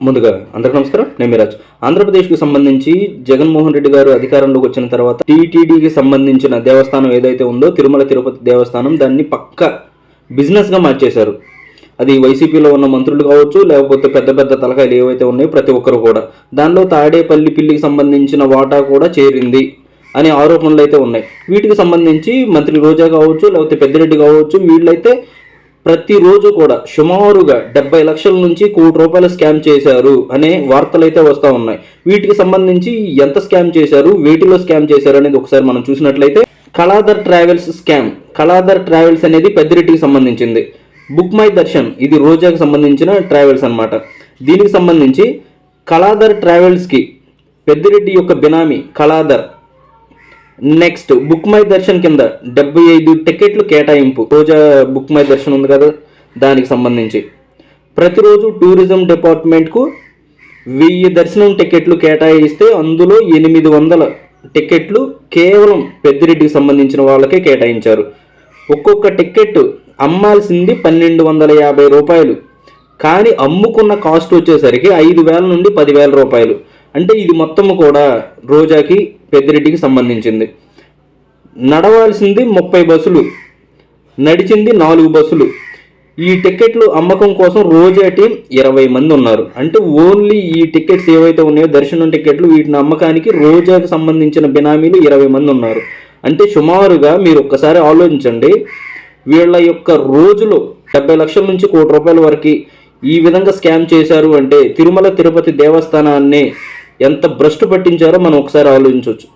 ముందుగా అందరికీ నమస్కారం. నేను మిరాజ్. ఆంధ్రప్రదేశ్కి సంబంధించి జగన్మోహన్ రెడ్డి గారు అధికారంలోకి వచ్చిన తర్వాత టీటీడీకి సంబంధించిన దేవస్థానం ఏదైతే ఉందో తిరుమల తిరుపతి దేవస్థానం, దాన్ని పక్క బిజినెస్గా మార్చేశారు. అది వైసీపీలో ఉన్న మంత్రులు కావచ్చు, లేకపోతే పెద్ద పెద్ద తలకాయలు ఏవైతే ఉన్నాయో ప్రతి ఒక్కరు కూడా దానిలో తాడేపల్లి పిల్లికి సంబంధించిన వాటా కూడా చేరింది అనే ఆరోపణలు అయితే ఉన్నాయి. వీటికి సంబంధించి మంత్రి రోజా కావచ్చు, లేకపోతే పెద్దిరెడ్డి కావచ్చు, వీళ్ళైతే ప్రతిరోజు కూడా సుమారుగా 70 లక్షల నుంచి ₹1 కోటి స్కామ్ చేశారు అనే వార్తలు అయితే వస్తూ ఉన్నాయి. వీటికి సంబంధించి ఎంత స్కామ్ చేశారు, వేటిలో స్కామ్ చేశారు అనేది ఒకసారి మనం చూసినట్లయితే Kaladhar travels scam. Kaladhar travels అనేది పెద్దిరెడ్డికి సంబంధించింది. బుక్ మై దర్శన్ ఇది రోజాకి సంబంధించిన ట్రావెల్స్ అన్నమాట. దీనికి సంబంధించి కళాధర్ ట్రావెల్స్కి పెద్దిరెడ్డి యొక్క బినామీ Kaladhar. Next book my Darshan కింద 75 టికెట్లు కేటాయింపు. రోజా బుక్ మై దర్శన్ ఉంది కదా, దానికి సంబంధించి ప్రతిరోజు టూరిజం డిపార్ట్మెంట్కు 1000 దర్శనం టికెట్లు కేటాయిస్తే అందులో 800 టికెట్లు కేవలం పెద్దిరెడ్డికి సంబంధించిన వాళ్ళకే కేటాయించారు. ఒక్కొక్క టికెట్ అమ్మాల్సింది ₹1250, కానీ అమ్ముకున్న కాస్ట్ వచ్చేసరికి 5,000 నుండి 10,000 రూపాయలు. అంటే ఇది మొత్తము కూడా రోజాకి పెద్దిరెడ్డికి సంబంధించింది. నడవాల్సింది 30 బస్సులు, నడిచింది 4 బస్సులు. ఈ టికెట్లు అమ్మకం కోసం రోజా టీం 20 మంది ఉన్నారు. అంటే ఓన్లీ ఈ టికెట్స్ ఏవైతే ఉన్నాయో దర్శనం టికెట్లు, వీటిని అమ్మకానికి రోజాకి సంబంధించిన బినామీలు 20 మంది ఉన్నారు. అంటే సుమారుగా మీరు ఒక్కసారి ఆలోచించండి, వీళ్ళ యొక్క రోజులో 70 లక్షల నుంచి ₹1 కోటి వరకు ఈ విధంగా స్కామ్ చేశారు అంటే తిరుమల తిరుపతి దేవస్థానాన్ని ఎంత భ్రష్టు పట్టించారో మనం ఒకసారి ఆలోచించవచ్చు.